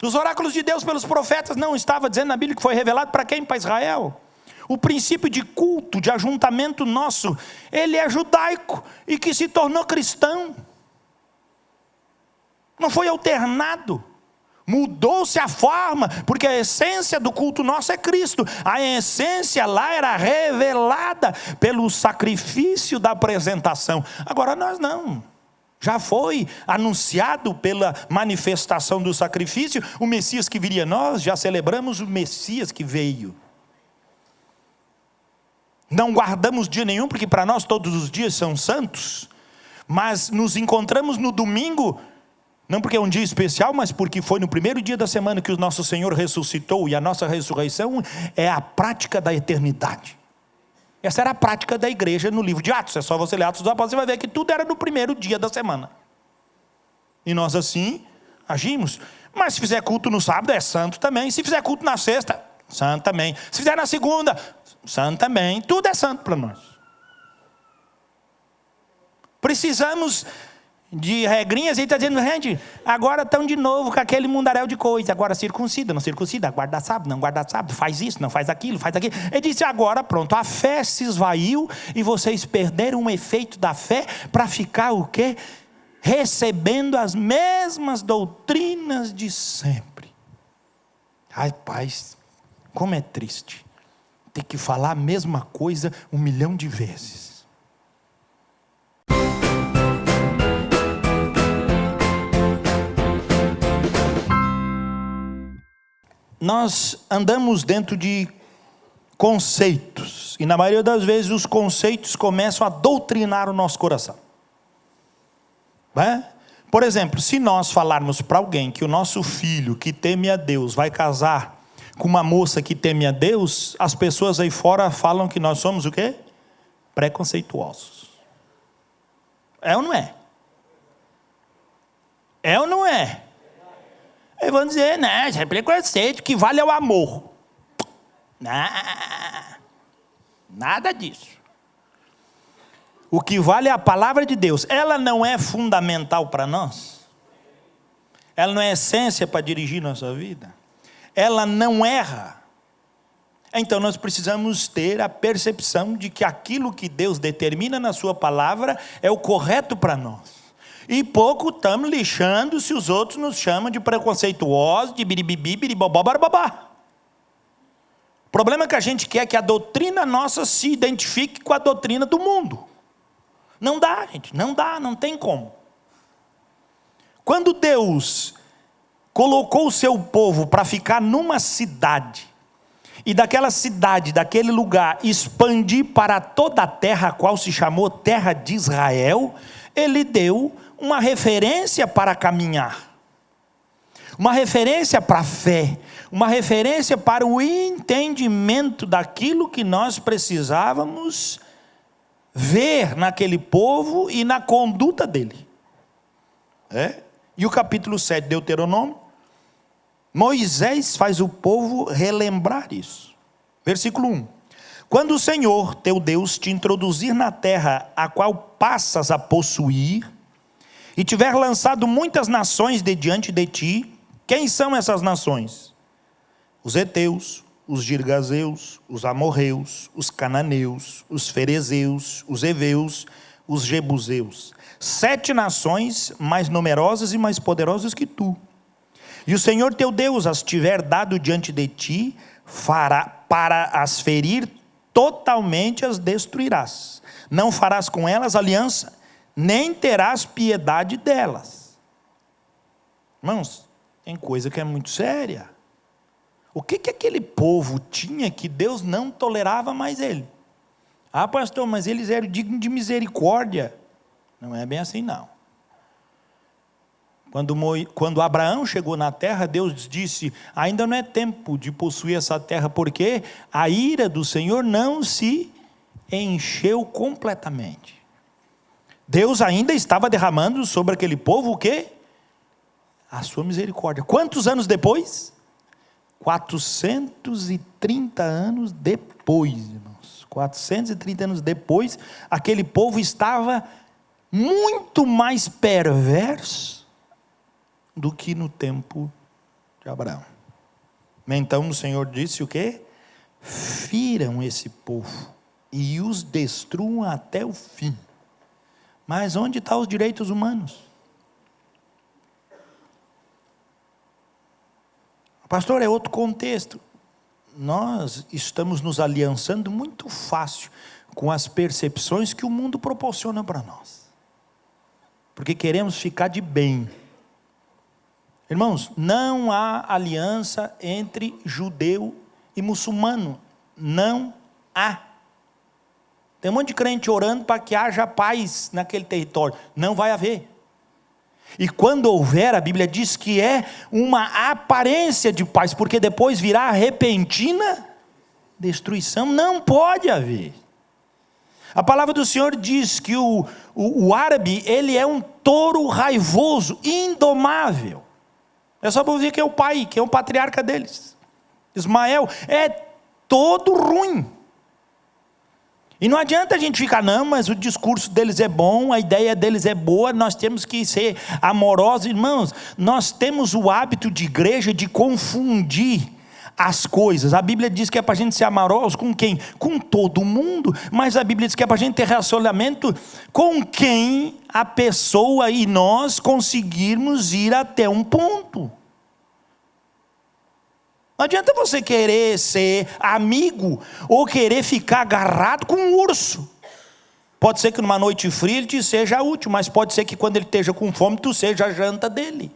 Os oráculos de Deus pelos profetas não estava dizendo na Bíblia que foi revelado para quem? Para Israel. O princípio de culto, de ajuntamento nosso, ele é judaico e que se tornou cristão. Não foi alternado. Mudou-se a forma, porque a essência do culto nosso é Cristo. A essência lá era revelada pelo sacrifício da apresentação. Agora nós não. Já foi anunciado pela manifestação do sacrifício o Messias que viria. Nós já celebramos o Messias que veio. Não guardamos dia nenhum, porque para nós todos os dias são santos. Mas nos encontramos no domingo, não porque é um dia especial, mas porque foi no primeiro dia da semana que o nosso Senhor ressuscitou. E a nossa ressurreição é a prática da eternidade. Essa era a prática da igreja no livro de Atos. É só você ler Atos dos Apóstolos, você vai ver que tudo era no primeiro dia da semana. E nós assim agimos. Mas se fizer culto no sábado, é santo também. Se fizer culto na sexta, santo também. Se fizer na segunda, santo também. Tudo é santo para nós. Precisamos de regrinhas. Ele está dizendo, gente, agora estão de novo com aquele mundaréu de coisa. Agora circuncida, não circuncida, guarda sábado, não guarda sábado, faz isso, não faz aquilo, faz aquilo. Ele disse, agora pronto, a fé se esvaiu e vocês perderam o efeito da fé para ficar o quê? Recebendo as mesmas doutrinas de sempre. Ai, paz, como é triste ter que falar a mesma coisa 1 milhão de vezes. Nós andamos dentro de conceitos, e na maioria das vezes os conceitos começam a doutrinar o nosso coração. Por exemplo, se nós falarmos para alguém que o nosso filho que teme a Deus vai casar com uma moça que teme a Deus, as pessoas aí fora falam que nós somos o quê? Preconceituosos. É ou não é? É ou não é? Aí vão dizer, né, isso é preconceito, que vale é o amor. Nada disso. O que vale é a palavra de Deus. Ela não é fundamental para nós. Ela não é essência para dirigir nossa vida. Ela não erra. Então nós precisamos ter a percepção de que aquilo que Deus determina na sua palavra é o correto para nós. E pouco estamos lixando se os outros nos chamam de preconceituosos, de biribibi, biribobó, barababá. O problema é que a gente quer que a doutrina nossa se identifique com a doutrina do mundo. Não dá, gente, não dá, não tem como. Quando Deus colocou o seu povo para ficar numa cidade, e daquela cidade, daquele lugar, expandir para toda a terra, a qual se chamou Terra de Israel, Ele deu uma referência para caminhar, uma referência para a fé, uma referência para o entendimento daquilo que nós precisávamos ver naquele povo e na conduta dele. E o capítulo 7 de Deuteronômio, Moisés faz o povo relembrar isso. Versículo 1. Quando o Senhor, teu Deus, te introduzir na terra a qual passas a possuir, e tiver lançado muitas nações de diante de ti, quem são essas nações? Os heteus, os girgazeus, os amorreus, os cananeus, os ferezeus, os heveus, os jebuseus. 7 nações mais numerosas e mais poderosas que tu. E o Senhor teu Deus as tiver dado diante de ti, para as ferir, totalmente as destruirás. Não farás com elas aliança, nem terás piedade delas. Irmãos, tem coisa que é muito séria. O que aquele povo tinha que Deus não tolerava mais ele? Ah, pastor, mas eles eram dignos de misericórdia. Não é bem assim, não. Quando Abraão chegou na terra, Deus disse, ainda não é tempo de possuir essa terra, porque a ira do Senhor não se encheu completamente. Deus ainda estava derramando sobre aquele povo o quê? A sua misericórdia. Quantos anos depois? 430 anos depois, irmãos. 430 anos depois, aquele povo estava muito mais perverso do que no tempo de Abraão. Então o Senhor disse o quê? Firam esse povo e os destruam até o fim. Mas onde estão os direitos humanos? Pastor, é outro contexto. Nós estamos nos aliançando muito fácil com as percepções que o mundo proporciona para nós. Porque queremos ficar de bem. Irmãos, não há aliança entre judeu e muçulmano. Não há. Tem um monte de crente orando para que haja paz naquele território. Não vai haver. E quando houver, a Bíblia diz que é uma aparência de paz, porque depois virá a repentina destruição. Não pode haver. A palavra do Senhor diz que o árabe, ele é um touro raivoso, indomável. É só para ver que é o pai, que é o patriarca deles. Ismael é todo ruim. E não adianta a gente ficar, não, mas o discurso deles é bom, a ideia deles é boa, nós temos que ser amorosos. Irmãos, nós temos o hábito de igreja de confundir as coisas. A Bíblia diz que é para a gente ser amoroso com quem? Com todo mundo. Mas a Bíblia diz que é para a gente ter relacionamento com quem a pessoa e nós conseguirmos ir até um ponto. Não adianta você querer ser amigo ou querer ficar agarrado com um urso. Pode ser que numa noite fria ele te seja útil, mas pode ser que quando ele esteja com fome, tu seja a janta dele.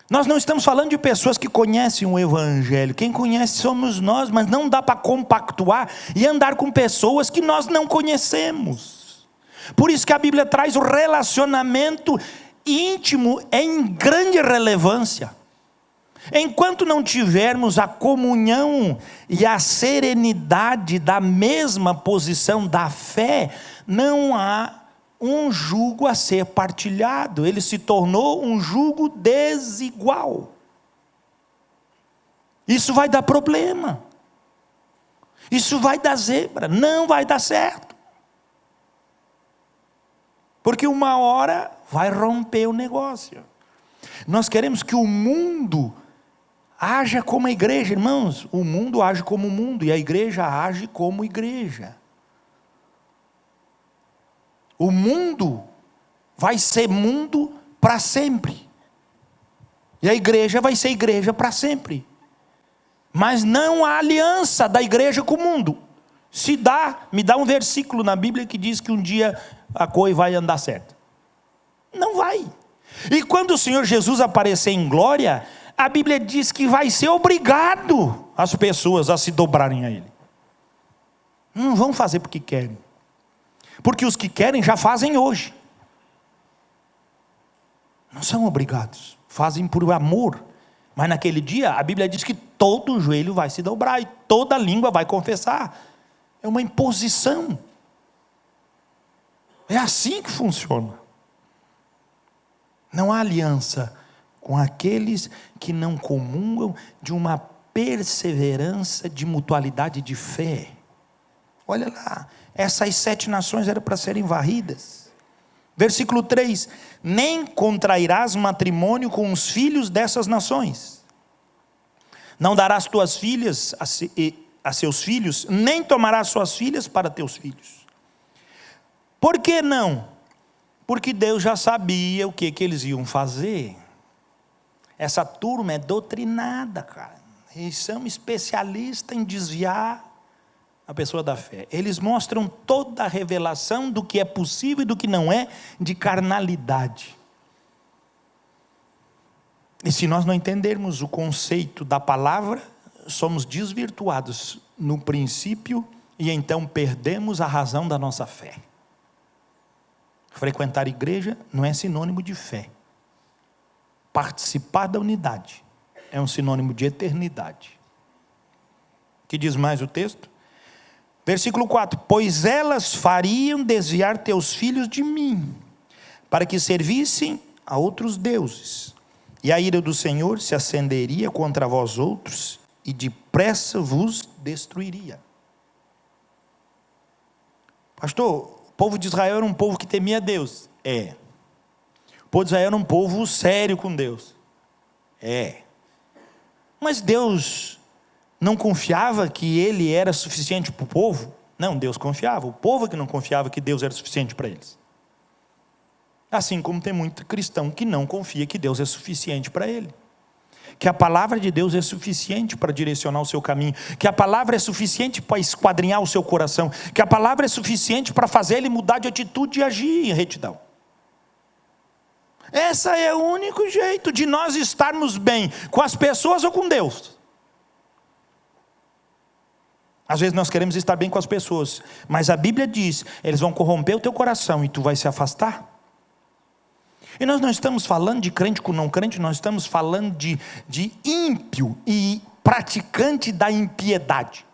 Nós não estamos falando de pessoas que conhecem o Evangelho. Quem conhece somos nós, mas não dá para compactuar e andar com pessoas que nós não conhecemos. Por isso que a Bíblia traz o relacionamento íntimo em grande relevância. Enquanto não tivermos a comunhão e a serenidade da mesma posição da fé, não há um jugo a ser partilhado. Ele se tornou um jugo desigual. Isso vai dar problema. Isso vai dar zebra. Não vai dar certo. Porque uma hora vai romper o negócio. Nós queremos que o mundo haja como a igreja. Irmãos, o mundo age como o mundo e a igreja age como igreja. O mundo vai ser mundo para sempre. E a igreja vai ser igreja para sempre. Mas não há aliança da igreja com o mundo. Se dá, me dá um versículo na Bíblia que diz que um dia a coisa vai andar certo. Não vai. E quando o Senhor Jesus aparecer em glória, a Bíblia diz que vai ser obrigado as pessoas a se dobrarem a Ele. Não vão fazer porque querem. Porque os que querem já fazem hoje. Não são obrigados. Fazem por amor. Mas naquele dia, a Bíblia diz que todo joelho vai se dobrar e toda língua vai confessar. É uma imposição. É assim que funciona. Não há aliança com aqueles que não comungam de uma perseverança de mutualidade de fé. Olha lá, essas 7 nações eram para serem varridas. Versículo 3: nem contrairás matrimônio com os filhos dessas nações. Não darás tuas filhas a seus filhos, nem tomarás suas filhas para teus filhos. Por que não? Porque Deus já sabia o que eles iam fazer. Essa turma é doutrinada, cara. Eles são especialistas em desviar a pessoa da fé. Eles mostram toda a revelação do que é possível e do que não é, de carnalidade. E se nós não entendermos o conceito da palavra, somos desvirtuados no princípio e então perdemos a razão da nossa fé. Frequentar igreja não é sinônimo de fé. Participar da unidade é um sinônimo de eternidade. O que diz mais o texto? Versículo 4: pois elas fariam desviar teus filhos de mim, para que servissem a outros deuses, e a ira do Senhor se acenderia contra vós outros, e depressa vos destruiria. Pastor, o povo de Israel era um povo que temia Deus. O povo de Israel era um povo sério com Deus. Mas Deus não confiava que Ele era suficiente para o povo? Não, Deus confiava. O povo que não confiava que Deus era suficiente para eles. Assim como tem muito cristão que não confia que Deus é suficiente para ele. Que a palavra de Deus é suficiente para direcionar o seu caminho. Que a palavra é suficiente para esquadrinhar o seu coração. Que a palavra é suficiente para fazer ele mudar de atitude e agir em retidão. Esse é o único jeito de nós estarmos bem com as pessoas ou com Deus. Às vezes nós queremos estar bem com as pessoas, mas a Bíblia diz, eles vão corromper o teu coração e tu vai se afastar. E nós não estamos falando de crente com não crente, nós estamos falando de ímpio e praticante da impiedade.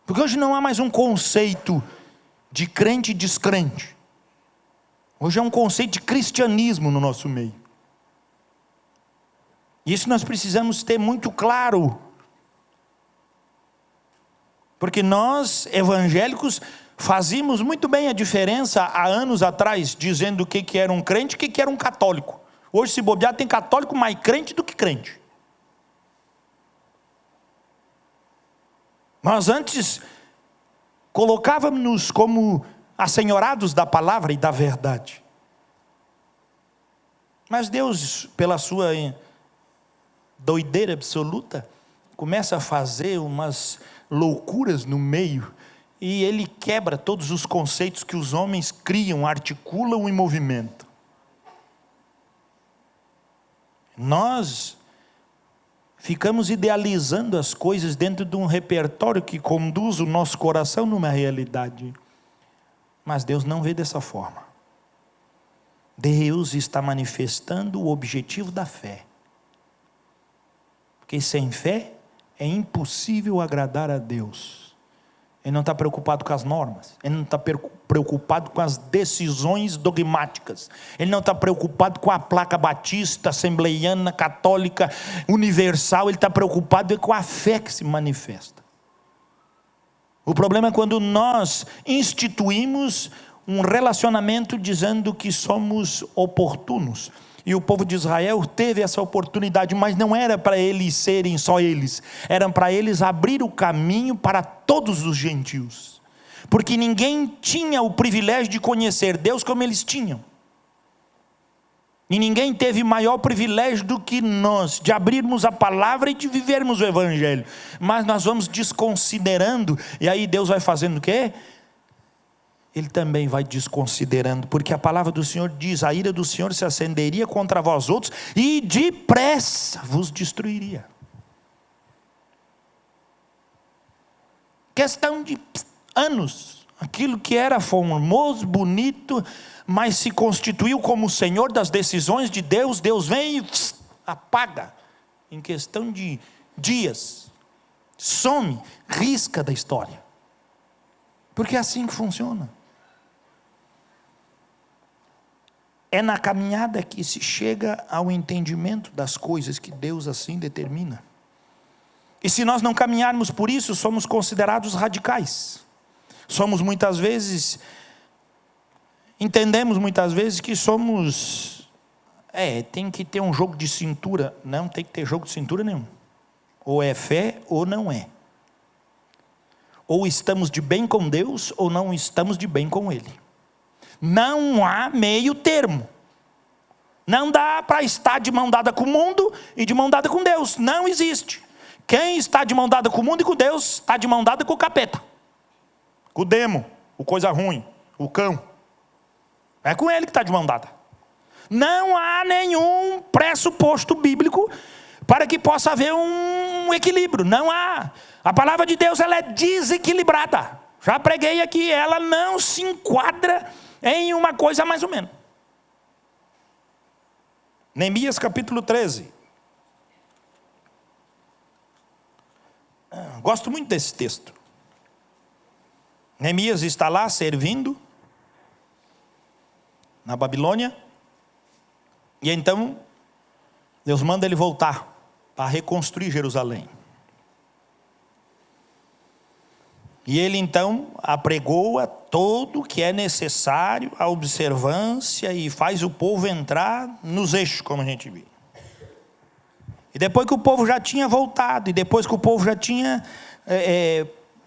Porque hoje não há mais um conceito de crente e descrente. Hoje é um conceito de cristianismo no nosso meio. Isso nós precisamos ter muito claro. Porque nós, evangélicos, fazíamos muito bem a diferença há anos atrás, dizendo o que era um crente e o que era um católico. Hoje, se bobear, tem católico mais crente do que crente. Nós antes colocávamos-nos como assenhorados da palavra e da verdade. Mas Deus, pela sua doideira absoluta, começa a fazer umas loucuras no meio, e ele quebra todos os conceitos que os homens criam, articulam e movimentam. Nós ficamos idealizando as coisas dentro de um repertório que conduz o nosso coração numa realidade. Mas Deus não vê dessa forma. Deus está manifestando o objetivo da fé. Porque sem fé é impossível agradar a Deus. Ele não está preocupado com as normas. Ele não está preocupado com as decisões dogmáticas. Ele não está preocupado com a placa batista, assembleiana, católica, universal. Ele está preocupado com a fé que se manifesta. O problema é quando nós instituímos um relacionamento dizendo que somos oportunos. E o povo de Israel teve essa oportunidade, mas não era para eles serem só eles. Era para eles abrir o caminho para todos os gentios. Porque ninguém tinha o privilégio de conhecer Deus como eles tinham. E ninguém teve maior privilégio do que nós, de abrirmos a palavra e de vivermos o evangelho. Mas nós vamos desconsiderando, e aí Deus vai fazendo o quê? Ele também vai desconsiderando, porque a palavra do Senhor diz, a ira do Senhor se acenderia contra vós outros, e depressa vos destruiria. Questão de anos, aquilo que era formoso, bonito, mas se constituiu como o Senhor das decisões de Deus, Deus vem e apaga, em questão de dias, some, risca da história, porque é assim que funciona. É na caminhada que se chega ao entendimento das coisas que Deus assim determina. E se nós não caminharmos por isso, somos considerados radicais. Somos muitas vezes, entendemos muitas vezes que somos, tem que ter um jogo de cintura. Não tem que ter jogo de cintura nenhum. Ou é fé ou não é. Ou estamos de bem com Deus ou não estamos de bem com Ele. Não há meio termo. Não dá para estar de mão dada com o mundo e de mão dada com Deus. Não existe. Quem está de mão dada com o mundo e com Deus, está de mão dada com o capeta, com o demo, o coisa ruim, o cão. É com ele que está de mão dada. Não há nenhum pressuposto bíblico para que possa haver um equilíbrio. Não há. A palavra de Deus, ela é desequilibrada. Já preguei aqui, ela não se enquadra em uma coisa mais ou menos. Neemias capítulo 13. Gosto muito desse texto. Neemias está lá servindo na Babilônia. E então Deus manda ele voltar para reconstruir Jerusalém. E ele então apregoa todo o que é necessário, a observância, e faz o povo entrar nos eixos, como a gente viu. E depois que o povo já tinha voltado, e depois que o povo já tinha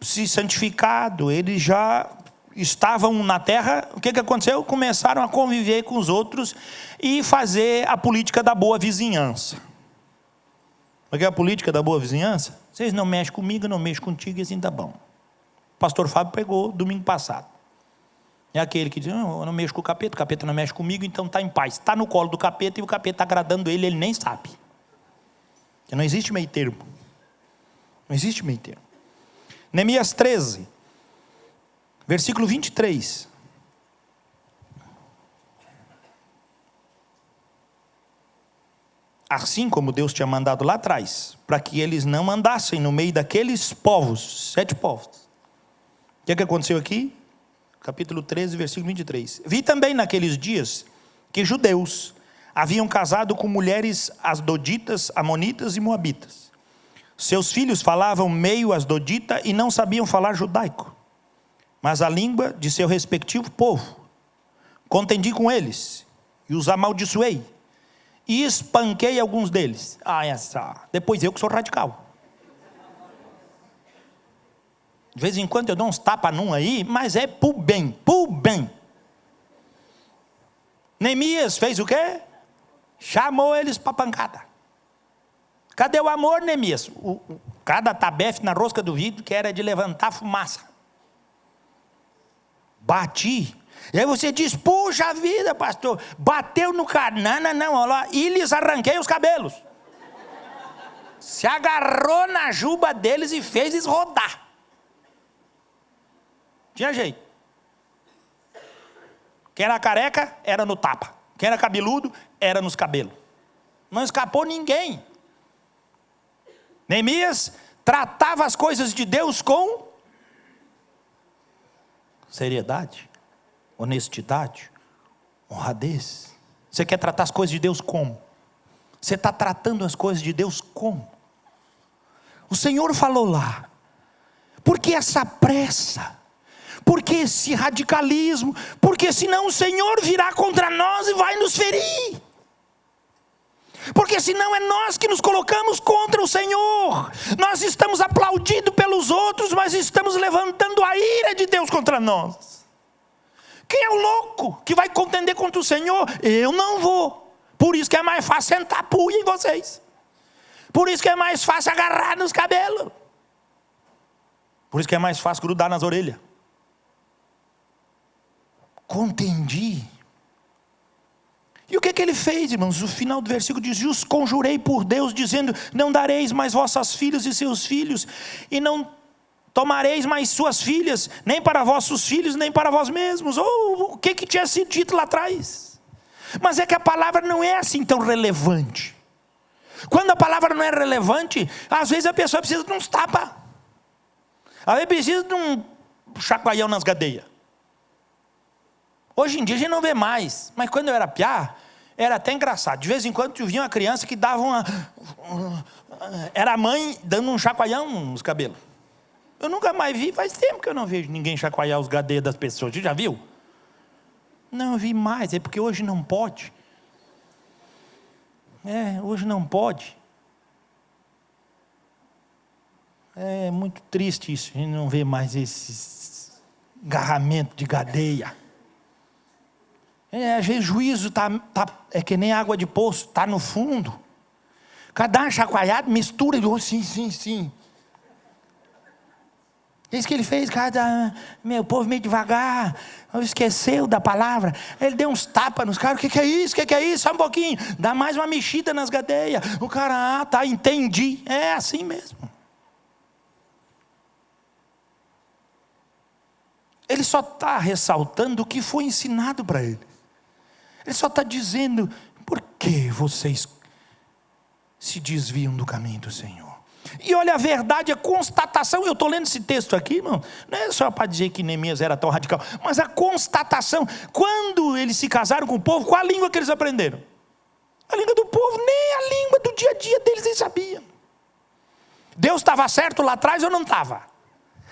se santificado, eles já estavam na terra, o que aconteceu? Começaram a conviver com os outros e fazer a política da boa vizinhança. O que é a política da boa vizinhança? Vocês não mexem comigo, eu não mexo contigo, e assim tá bom. O pastor Fábio pregou domingo passado. É aquele que diz, eu não mexo com o capeta não mexe comigo, então está em paz. Está no colo do capeta e o capeta está agradando ele nem sabe. Porque não existe meio termo. Não existe meio termo. Neemias 13, versículo 23. Assim como Deus tinha mandado lá atrás, para que eles não andassem no meio daqueles povos, 7 povos. O que aconteceu aqui? Capítulo 13, versículo 23. Vi também naqueles dias que judeus haviam casado com mulheres asdoditas, amonitas e moabitas. Seus filhos falavam meio asdodita e não sabiam falar judaico, mas a língua de seu respectivo povo. Contendi com eles e os amaldiçoei e espanquei alguns deles. Depois eu que sou radical. De vez em quando eu dou uns tapas num aí, mas é pro bem, pro bem. Neemias fez o quê? Chamou eles para pancada. Cadê o amor, Neemias? Cada tabefe na rosca do vidro que era de levantar fumaça. Bati. E aí você diz, puxa vida, pastor, bateu no cara. Não, olha lá, e lhes arranquei os cabelos. Se agarrou na juba deles e fez eles rodar. Tinha jeito. Quem era careca, era no tapa. Quem era cabeludo, era nos cabelos. Não escapou ninguém. Neemias tratava as coisas de Deus com seriedade, honestidade, honradez. Você quer tratar as coisas de Deus como? Você está tratando as coisas de Deus como? O Senhor falou lá, por que essa pressa? Por que esse radicalismo? Porque senão o Senhor virá contra nós e vai nos ferir. Porque senão é nós que nos colocamos contra o Senhor. Nós estamos aplaudidos pelos outros, mas estamos levantando a ira de Deus contra nós. Quem é o louco que vai contender contra o Senhor? Eu não vou. Por isso que é mais fácil sentar pulha em vocês. Por isso que é mais fácil agarrar nos cabelos. Por isso que é mais fácil grudar nas orelhas. Contendi. E o que ele fez, irmãos? O final do versículo diz, os conjurei por Deus, dizendo, não dareis mais vossas filhas e seus filhos, e não tomareis mais suas filhas, nem para vossos filhos, nem para vós mesmos. O que tinha sido dito lá atrás? Mas é que a palavra não é assim tão relevante. Quando a palavra não é relevante, às vezes a pessoa precisa de uns tapas. Às vezes precisa de um chacoalhão nas gadeias. Hoje em dia a gente não vê mais, mas quando eu era piá, era até engraçado. De vez em quando eu via uma criança que dava era a mãe dando um chacoalhão nos cabelos. Eu nunca mais vi, faz tempo que eu não vejo ninguém chacoalhar os gadeias das pessoas. Você já viu? Não, eu vi mais, é porque hoje não pode. Hoje não pode. É muito triste isso, a gente não vê mais esses agarramentos de gadeia. Às vezes o juízo é que nem água de poço, está no fundo. Cada uma chacoalhada, mistura, sim. É isso que ele fez, meu povo meio devagar, esqueceu da palavra. Ele deu uns tapas nos caras, o que é isso? O que é isso? Só um pouquinho, dá mais uma mexida nas gadeias. O cara, entendi. É assim mesmo. Ele só está ressaltando o que foi ensinado para ele. Ele só está dizendo, por que vocês se desviam do caminho do Senhor? E olha, a verdade, a constatação, eu estou lendo esse texto aqui, irmão, não é só para dizer que Neemias era tão radical, mas a constatação, quando eles se casaram com o povo, qual a língua que eles aprenderam? A língua do povo, nem a língua do dia a dia deles eles sabiam. Deus estava certo lá atrás ou não estava?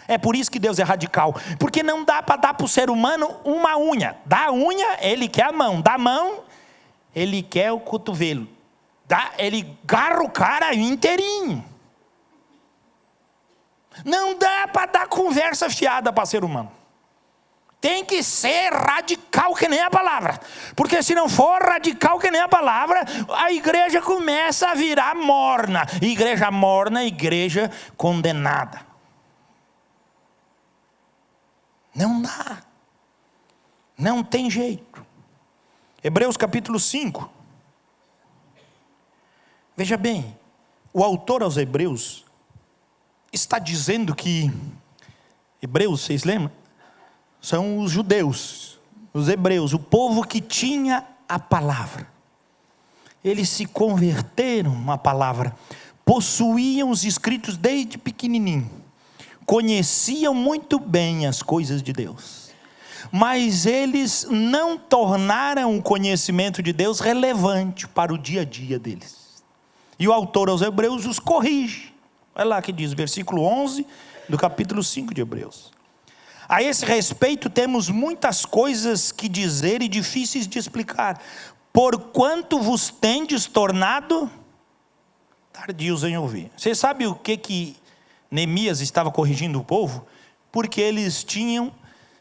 É por isso que Deus é radical. Porque não dá para dar para o ser humano uma unha. Dá a unha, ele quer a mão. Dá a mão, ele quer o cotovelo. Ele agarra o cara inteirinho. Não dá para dar conversa fiada para ser humano. Tem que ser radical que nem a palavra. Porque se não for radical que nem a palavra, a igreja começa a virar morna. Igreja morna, igreja condenada. Não dá. Não tem jeito. Hebreus capítulo 5. Veja bem, o autor aos Hebreus está dizendo que Hebreus, vocês lembram? São os judeus, os hebreus, o povo que tinha a palavra. Eles se converteram à palavra, possuíam os escritos desde pequenininho, conheciam muito bem as coisas de Deus, mas eles não tornaram o conhecimento de Deus relevante para o dia a dia deles. E o autor aos Hebreus os corrige. Olha lá que diz, versículo 11 do capítulo 5 de Hebreus. A esse respeito temos muitas coisas que dizer e difíceis de explicar, porquanto vos tendes tornado tardios em ouvir. Você sabe o que Neemias estava corrigindo o povo? Porque eles tinham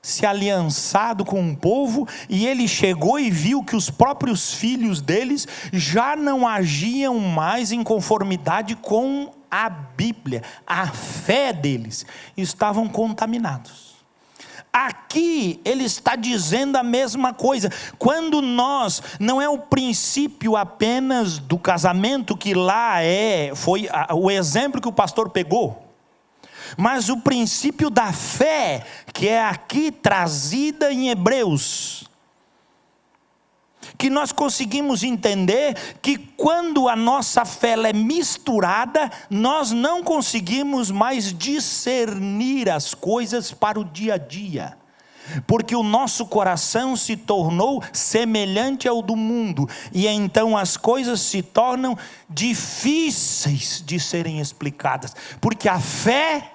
se aliançado com o povo, e ele chegou e viu que os próprios filhos deles já não agiam mais em conformidade com a Bíblia. A fé deles estavam contaminados. Aqui ele está dizendo a mesma coisa. Quando não é o princípio apenas do casamento, que lá foi o exemplo que o pastor pegou, mas o princípio da fé, que é aqui trazida em Hebreus, que nós conseguimos entender que quando a nossa fé é misturada, nós não conseguimos mais discernir as coisas para o dia a dia, porque o nosso coração se tornou semelhante ao do mundo, e então as coisas se tornam difíceis de serem explicadas, porque a fé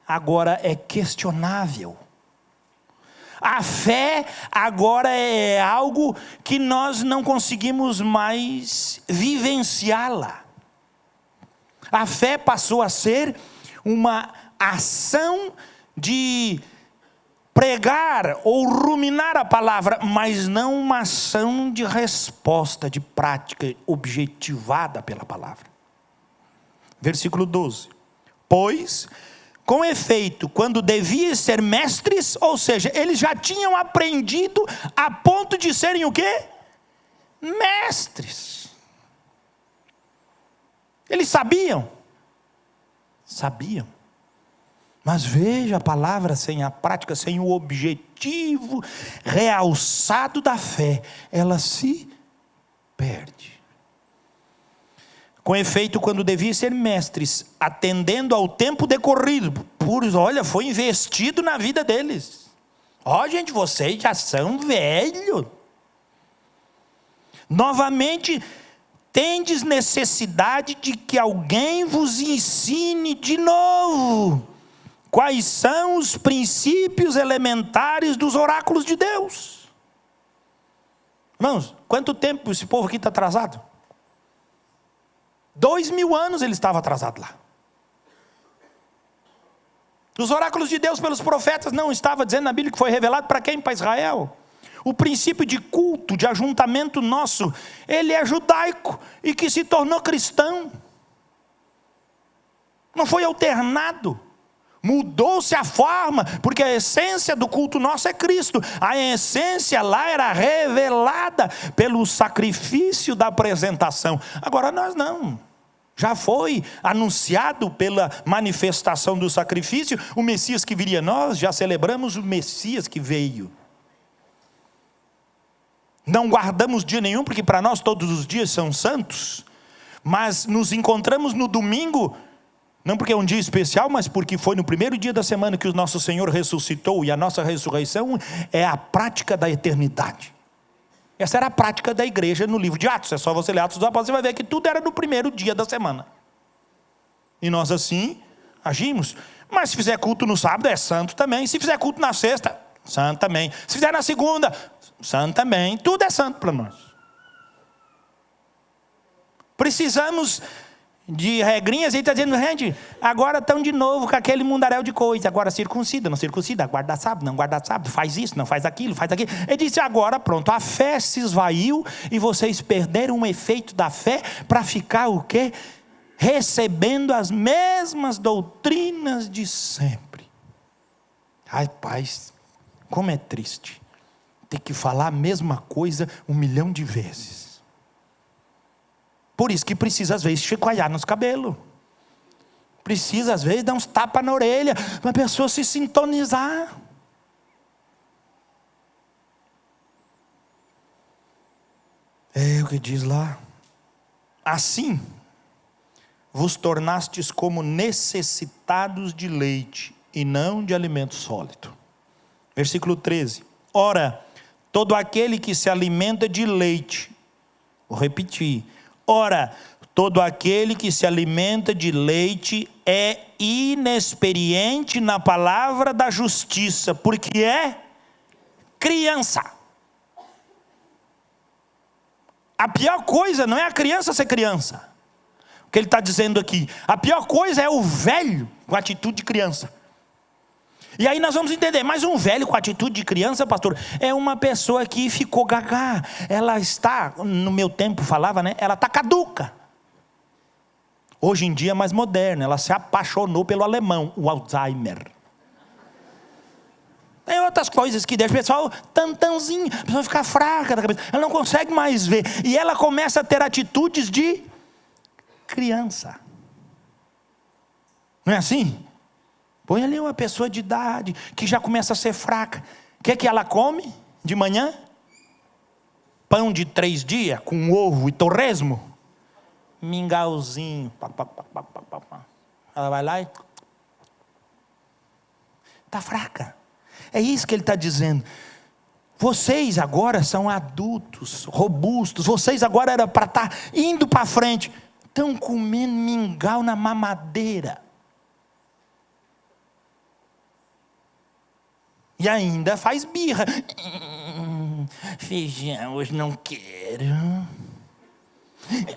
agora é questionável. A fé agora é algo que nós não conseguimos mais vivenciá-la. A fé passou a ser uma ação de pregar ou ruminar a palavra, mas não uma ação de resposta, de prática objetivada pela palavra. Versículo 12. Pois, com efeito, quando deviam ser mestres, ou seja, eles já tinham aprendido a ponto de serem o quê? Mestres. Eles sabiam? Sabiam. Mas veja, a palavra sem a prática, sem o objetivo realçado da fé, ela se perde. Com efeito, quando deviam ser mestres, atendendo ao tempo decorrido, foi investido na vida deles. Gente, vocês já são velhos. Novamente, tendes necessidade de que alguém vos ensine de novo quais são os princípios elementares dos oráculos de Deus. Irmãos, quanto tempo esse povo aqui está atrasado? 2000 anos ele estava atrasado lá. Os oráculos de Deus pelos profetas não estava dizendo na Bíblia que foi revelado para quem? Para Israel. O princípio de culto, de ajuntamento nosso, ele é judaico e que se tornou cristão. Não foi alternado. Mudou-se a forma, porque a essência do culto nosso é Cristo. A essência lá era revelada pelo sacrifício da apresentação. Agora nós não. Já foi anunciado pela manifestação do sacrifício o Messias que viria. Nós já celebramos o Messias que veio. Não guardamos dia nenhum, porque para nós todos os dias são santos. Mas nos encontramos no domingo, não porque é um dia especial, mas porque foi no primeiro dia da semana que o nosso Senhor ressuscitou, e a nossa ressurreição é a prática da eternidade. Essa era a prática da igreja no livro de Atos. É só você ler Atos dos Apóstolos, você vai ver que tudo era no primeiro dia da semana. E nós assim agimos. Mas se fizer culto no sábado, é santo também. Se fizer culto na sexta, santo também. Se fizer na segunda, santo também. Tudo é santo para nós. Precisamos de regrinhas. Ele está dizendo, gente, agora estão de novo com aquele mundaréu de coisa. Agora circuncida, não circuncida, guarda sábado, não guarda sábado, faz isso, não faz aquilo, faz aquilo. Ele disse, agora pronto, a fé se esvaiu e vocês perderam o efeito da fé para ficar o quê? Recebendo as mesmas doutrinas de sempre. Ai, paz, como é triste ter que falar a mesma coisa 1 milhão de vezes. Por isso que precisa às vezes chicoalhar nos cabelos. Precisa às vezes dar uns tapas na orelha, para a pessoa se sintonizar. É o que diz lá. Assim, vos tornastes como necessitados de leite, e não de alimento sólido. Versículo 13. Ora, todo aquele que se alimenta de leite, vou repetir. Ora, todo aquele que se alimenta de leite é inexperiente na palavra da justiça, porque é criança. A pior coisa não é a criança ser criança. O que ele está dizendo aqui, a pior coisa é o velho com atitude de criança. E aí nós vamos entender, mas um velho com atitude de criança, pastor, é uma pessoa que ficou gagá. Ela está, no meu tempo falava, né? Ela está caduca. Hoje em dia é mais moderna, ela se apaixonou pelo alemão, o Alzheimer. Tem outras coisas que deixam o pessoal tantãozinho, a pessoa fica fraca da cabeça, ela não consegue mais ver. E ela começa a ter atitudes de criança. Não é assim? Põe ali uma pessoa de idade, que já começa a ser fraca. O que é que ela come de manhã? Pão de 3 dias, com ovo e torresmo. Mingauzinho. Ela vai lá e... está fraca. É isso que ele está dizendo. Vocês agora são adultos, robustos. Vocês agora era para estar indo para frente. Estão comendo mingau na mamadeira. E ainda faz birra. Feijão, hoje não quero.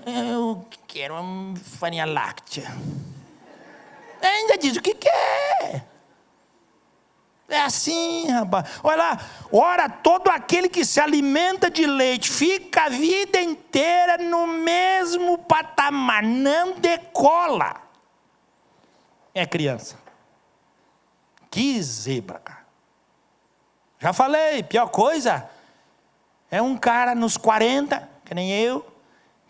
Eu quero uma farinha láctea. Ainda diz o que quer. É assim, rapaz. Olha lá. Ora, todo aquele que se alimenta de leite fica a vida inteira no mesmo patamar. Não decola. É criança. Que zebra, cara. Já falei, pior coisa é um cara nos 40, que nem eu,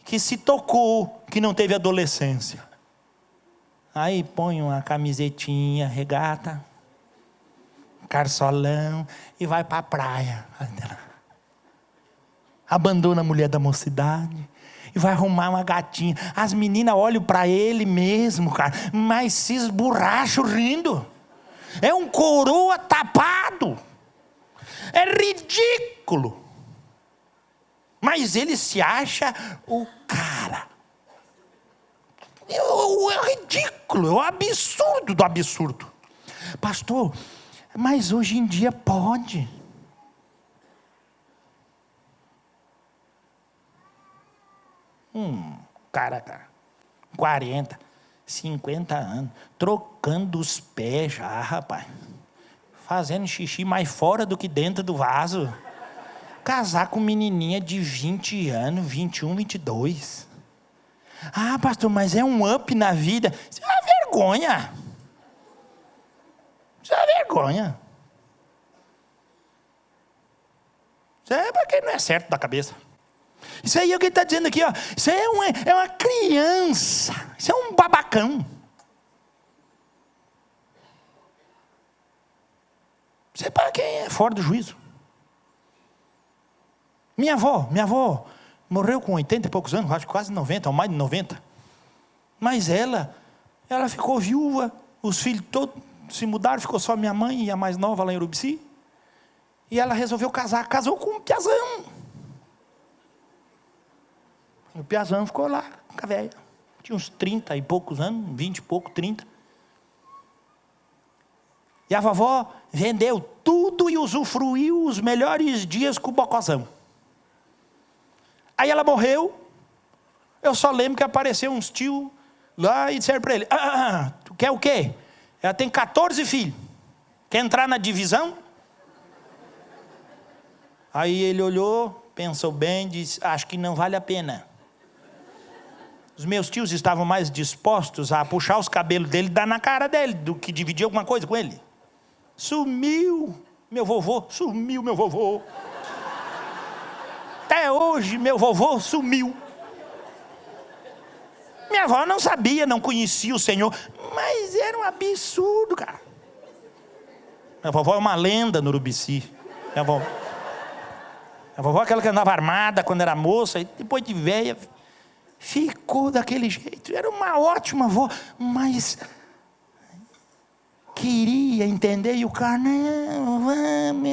que se tocou, que não teve adolescência. Aí põe uma camisetinha, regata, carçolão e vai para a praia. Abandona a mulher da mocidade e vai arrumar uma gatinha. As meninas olham para ele mesmo, cara, mas se esborracham rindo. É um coroa tapado. É ridículo. Mas ele se acha o cara. É ridículo, é o absurdo do absurdo. Pastor, mas hoje em dia pode. Cara, 40, 50 anos, trocando os pés já, rapaz. Fazendo xixi mais fora do que dentro do vaso. Casar com menininha de 20 anos, 21, 22. Ah, pastor, mas é um up na vida. Isso é uma vergonha. Isso é uma vergonha. Isso é para quem não é certo da cabeça. Isso aí é o que ele está dizendo aqui, ó. Isso aí é uma criança. Isso é um babacão. Isso é para quem é fora do juízo. Minha avó morreu com 80 e poucos anos, acho que quase 90, ou mais de 90. Mas ela ficou viúva, os filhos todos se mudaram, ficou só minha mãe e a mais nova lá em Urubici. E ela resolveu casou com um piazão. O piazão ficou lá com a velha. Tinha uns 30 e poucos anos, 20 e pouco, 30. E a vovó vendeu tudo e usufruiu os melhores dias com o bocozão. Aí ela morreu. Eu só lembro que apareceu uns tios lá e disseram para ele: tu quer o quê? Ela tem 14 filhos. Quer entrar na divisão? Aí ele olhou, pensou bem, disse: acho que não vale a pena. Os meus tios estavam mais dispostos a puxar os cabelos dele e dar na cara dele do que dividir alguma coisa com ele. Sumiu meu vovô. Até hoje meu vovô sumiu. Minha avó não sabia, não conhecia o Senhor, mas era um absurdo, cara. Minha vovó é uma lenda no Urubici. Minha vovó é aquela que andava armada quando era moça, e depois de velha, ficou daquele jeito. Era uma ótima avó, mas queria entender, e o cara, não, vamos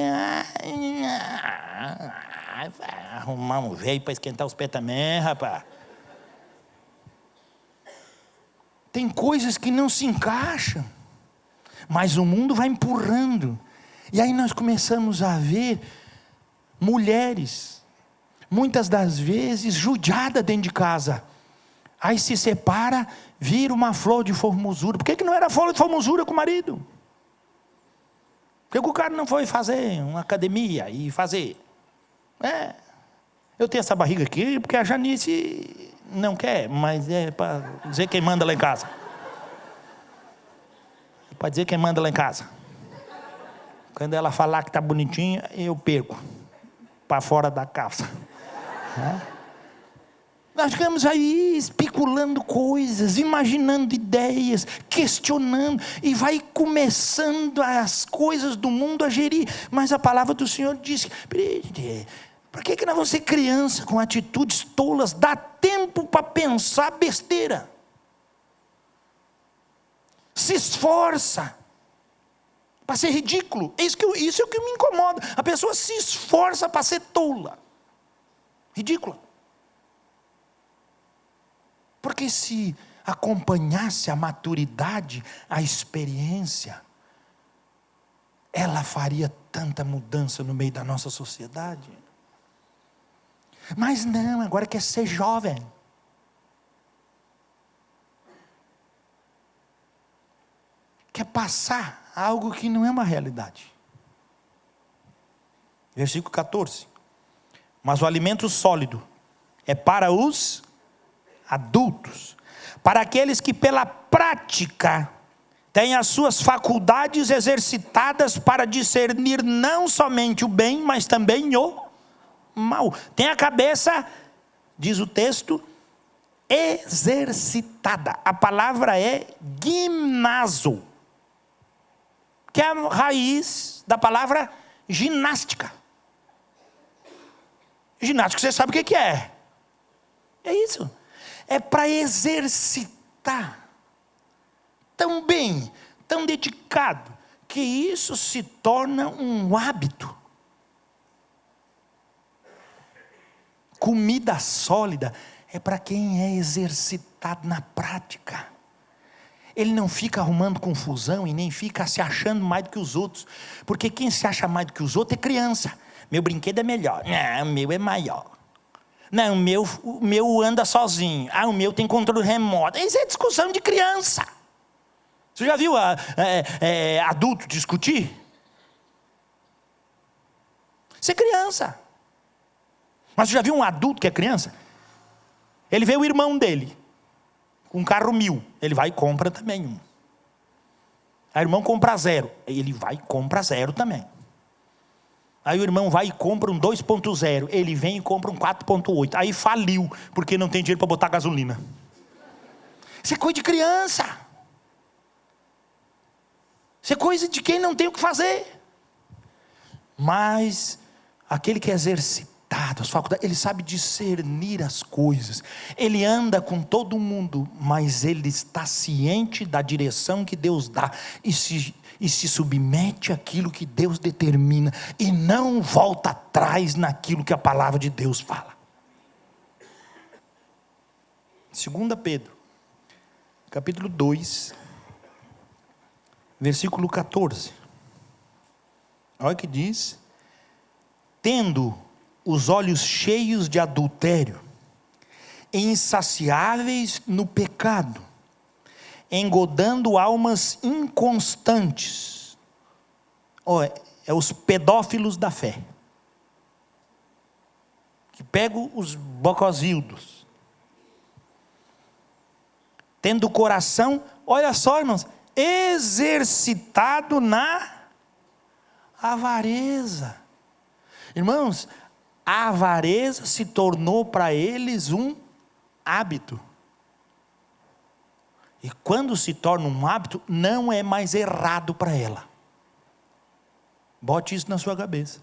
arrumar um velho para esquentar os pés também, rapaz. Tem coisas que não se encaixam, mas o mundo vai empurrando. E aí nós começamos a ver mulheres, muitas das vezes judiadas dentro de casa. Aí se separa, vira uma flor de formosura. Por que não era flor de formosura com o marido? Por que o cara não foi fazer uma academia e fazer? Eu tenho essa barriga aqui porque a Janice não quer, mas é para dizer quem manda lá em casa. É para dizer quem manda lá em casa. Quando ela falar que está bonitinha, eu perco para fora da calça. Nós ficamos aí especulando coisas, imaginando ideias, questionando, e vai começando as coisas do mundo a gerir. Mas a palavra do Senhor diz: por que nós vamos ser criança com atitudes tolas? Dá tempo para pensar besteira. Se esforça para ser ridículo. Isso é o que me incomoda. A pessoa se esforça para ser tola, ridícula. Porque se acompanhasse a maturidade, a experiência, ela faria tanta mudança no meio da nossa sociedade. Mas não, agora quer ser jovem. Quer passar algo que não é uma realidade. Versículo 14. Mas o alimento sólido é para os adultos, para aqueles que pela prática têm as suas faculdades exercitadas para discernir não somente o bem, mas também o mal. Tem a cabeça, diz o texto, exercitada. A palavra é gimnazo, que é a raiz da palavra ginástica. Ginástica, você sabe o que é? É isso. É para exercitar tão bem, tão dedicado, que isso se torna um hábito. Comida sólida é para quem é exercitado na prática. Ele não fica arrumando confusão e nem fica se achando mais do que os outros. Porque quem se acha mais do que os outros é criança. Meu brinquedo é melhor. Não, o meu é maior. Não, o meu anda sozinho. O meu tem controle remoto. Isso é discussão de criança. Você já viu adulto discutir? Isso é criança. Mas você já viu um adulto que é criança? Ele vê o irmão dele com um carro 1000. Ele vai e compra também um. Aí o irmão compra 0. Ele vai e compra 0 também. Aí o irmão vai e compra um 2.0. Ele vem e compra um 4.8. Aí faliu, porque não tem dinheiro para botar gasolina. Isso é coisa de criança. Isso é coisa de quem não tem o que fazer. Mas aquele que é exercitado, as faculdades, ele sabe discernir as coisas. Ele anda com todo mundo, mas ele está ciente da direção que Deus dá. E se submete àquilo que Deus determina. E não volta atrás naquilo que a palavra de Deus fala. 2 Pedro, capítulo 2, versículo 14. Olha o que diz: tendo os olhos cheios de adultério, insaciáveis no pecado, engodando almas inconstantes. É os pedófilos da fé, que pegam os bocozildos, tendo o coração, olha só, irmãos, exercitado na avareza. Irmãos, a avareza se tornou para eles um hábito. E quando se torna um hábito, não é mais errado para ela. Bote isso na sua cabeça.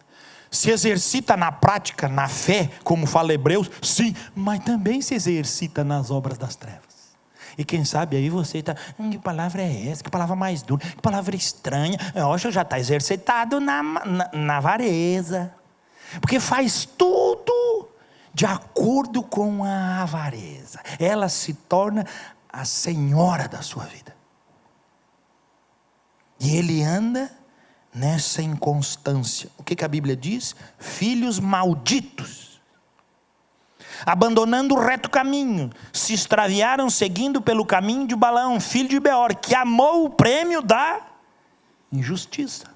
Se exercita na prática, na fé, como fala Hebreus, sim, mas também se exercita nas obras das trevas. E quem sabe aí você está, que palavra é essa? Que palavra mais dura? Que palavra estranha? Hoje já está exercitado na avareza. Porque faz tudo de acordo com a avareza. Ela se torna a senhora da sua vida. E ele anda nessa inconstância. O que a Bíblia diz? Filhos malditos, abandonando o reto caminho, se extraviaram seguindo pelo caminho de Balaão, filho de Beor, que amou o prêmio da injustiça.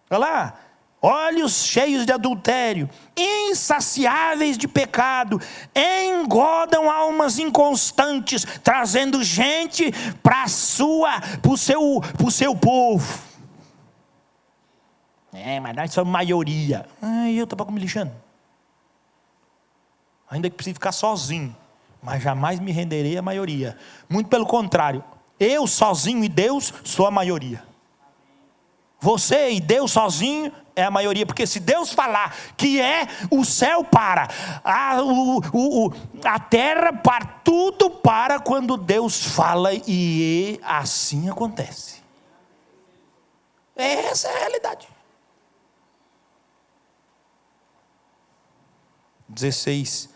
Olha lá, olhos cheios de adultério, insaciáveis de pecado, engodam almas inconstantes, trazendo gente para o seu povo. Mas nós somos maioria. Eu estou me lixando. Ainda que precise ficar sozinho, mas jamais me renderei à maioria. Muito pelo contrário, eu sozinho e Deus sou a maioria. Você e Deus sozinho é a maioria, porque se Deus falar que o céu para, a terra para, tudo para quando Deus fala, e assim acontece. Essa é a realidade. 16,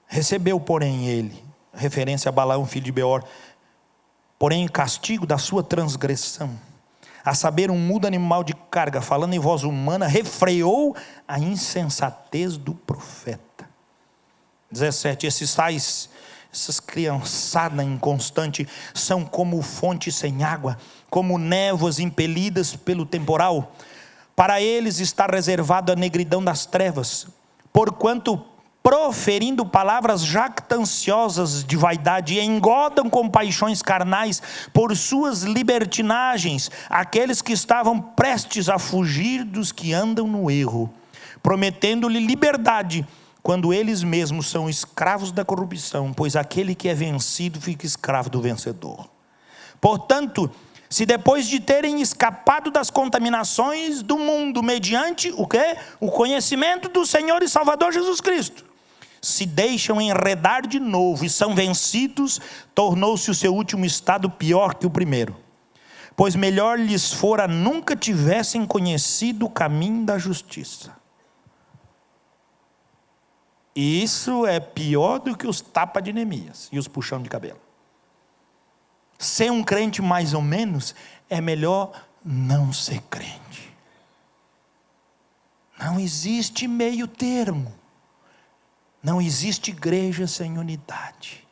recebeu porém ele, referência a Balaão filho de Beor, porém o castigo da sua transgressão, a saber, um mudo animal de carga, falando em voz humana, refreou a insensatez do profeta. 17, essas criançadas inconstantes são como fontes sem água, como névoas impelidas pelo temporal. Para eles está reservada a negridão das trevas, porquanto proferindo palavras jactanciosas de vaidade, engodam com paixões carnais por suas libertinagens aqueles que estavam prestes a fugir dos que andam no erro, prometendo-lhe liberdade, quando eles mesmos são escravos da corrupção, pois aquele que é vencido fica escravo do vencedor. Portanto, se depois de terem escapado das contaminações do mundo, mediante o quê? O conhecimento do Senhor e Salvador Jesus Cristo, se deixam enredar de novo e são vencidos, tornou-se o seu último estado pior que o primeiro. Pois melhor lhes fora nunca tivessem conhecido o caminho da justiça. E isso é pior do que os tapas de Neemias e os puxão de cabelo. Ser um crente mais ou menos é melhor não ser crente. Não existe meio termo. Não existe igreja sem unidade.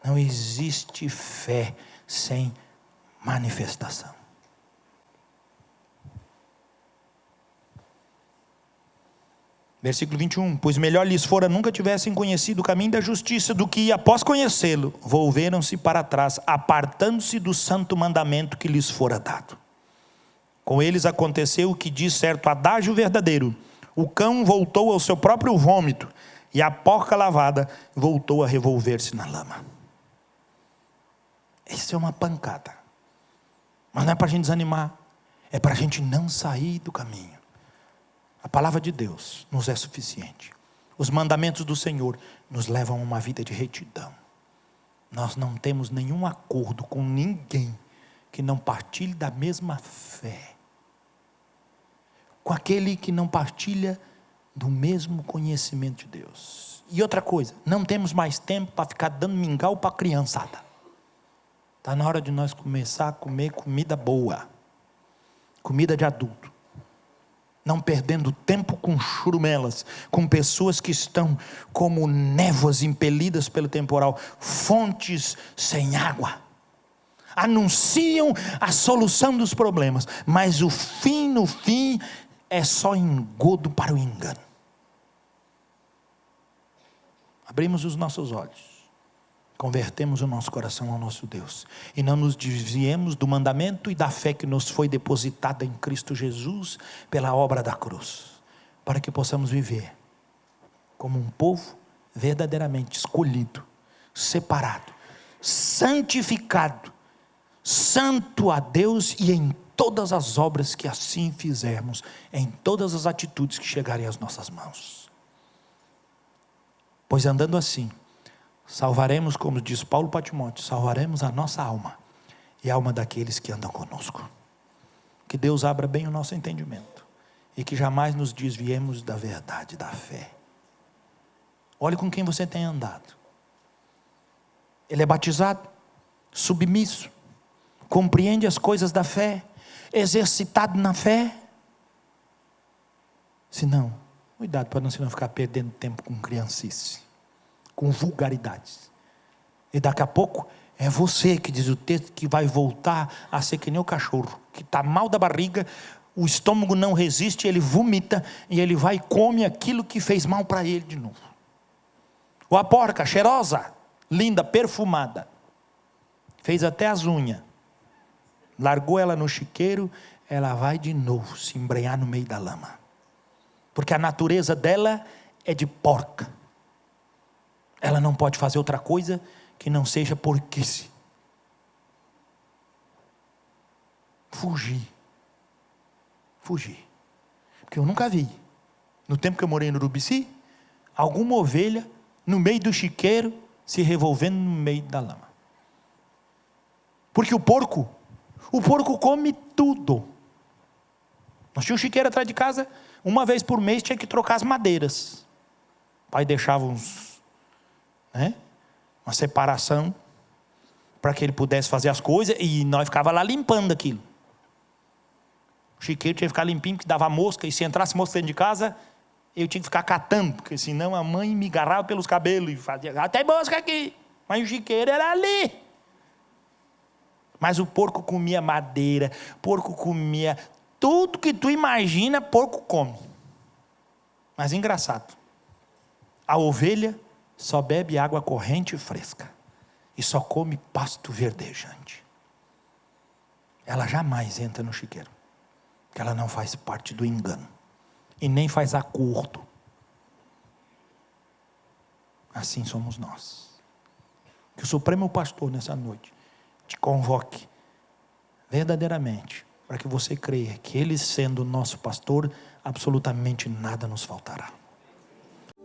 Não existe fé sem manifestação. Versículo 21, pois melhor lhes fora nunca tivessem conhecido o caminho da justiça, do que após conhecê-lo, volveram-se para trás, apartando-se do santo mandamento que lhes fora dado. Com eles aconteceu o que diz certo adágio verdadeiro: o cão voltou ao seu próprio vômito, e a porca lavada voltou a revolver-se na lama. Isso é uma pancada. Mas não é para a gente desanimar, é para a gente não sair do caminho. A palavra de Deus nos é suficiente. Os mandamentos do Senhor nos levam a uma vida de retidão. Nós não temos nenhum acordo com ninguém que não partilhe da mesma fé, com aquele que não partilha do mesmo conhecimento de Deus. E outra coisa, não temos mais tempo para ficar dando mingau para a criançada. Está na hora de nós começar a comer comida boa. comida de adulto, não perdendo tempo com churumelas, com pessoas que estão como névoas impelidas pelo temporal, fontes sem água, anunciam a solução dos problemas, mas o fim, no fim, é só engodo para o engano. Abrimos os nossos olhos, convertemos o nosso coração ao nosso Deus, e não nos desviemos do mandamento e da fé que nos foi depositada em Cristo Jesus, pela obra da cruz, para que possamos viver como um povo verdadeiramente escolhido, separado, santificado, santo a Deus, e em todas as obras que assim fizermos, em todas as atitudes que chegarem às nossas mãos. Pois andando assim, salvaremos, como diz Paulo para Timóteo, salvaremos a nossa alma e a alma daqueles que andam conosco. Que Deus abra bem o nosso entendimento e que jamais nos desviemos da verdade, da fé. Olhe com quem você tem andado. Ele é batizado, submisso, compreende as coisas da fé, exercitado na fé. Se não, cuidado para você não ficar perdendo tempo com criancice, com vulgaridades. E daqui a pouco é você, que diz o texto, que vai voltar a ser que nem o cachorro, que está mal da barriga, o estômago não resiste, ele vomita, e ele vai e come aquilo que fez mal para ele de novo. Ou a porca, cheirosa, linda, perfumada, fez até as unhas, largou ela no chiqueiro, ela vai de novo se embrenhar no meio da lama, porque a natureza dela é de porca. Ela não pode fazer outra coisa que não seja porquice. Fugir. Porque eu nunca vi, no tempo que eu morei no Urubici, alguma ovelha no meio do chiqueiro se revolvendo no meio da lama. Porque o porco come tudo. Nós tínhamos um chiqueiro atrás de casa, uma vez por mês tinha que trocar as madeiras. O pai deixava uma separação para que ele pudesse fazer as coisas, e nós ficava lá limpando aquilo. O chiqueiro tinha que ficar limpinho, porque dava mosca, e se entrasse mosca dentro de casa, eu tinha que ficar catando, porque senão a mãe me agarrava pelos cabelos e fazia, tem mosca aqui, mas o chiqueiro era ali. Mas o porco comia madeira, porco comia tudo que tu imagina, porco come. Mas engraçado, a ovelha só bebe água corrente e fresca, e só come pasto verdejante. Ela jamais entra no chiqueiro, porque ela não faz parte do engano, e nem faz acordo. Assim somos nós. Que o Supremo Pastor nessa noite te convoque verdadeiramente, para que você creia que Ele, sendo o nosso pastor, absolutamente nada nos faltará.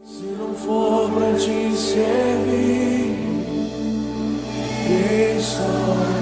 Se não for para te servir, quem sou eu?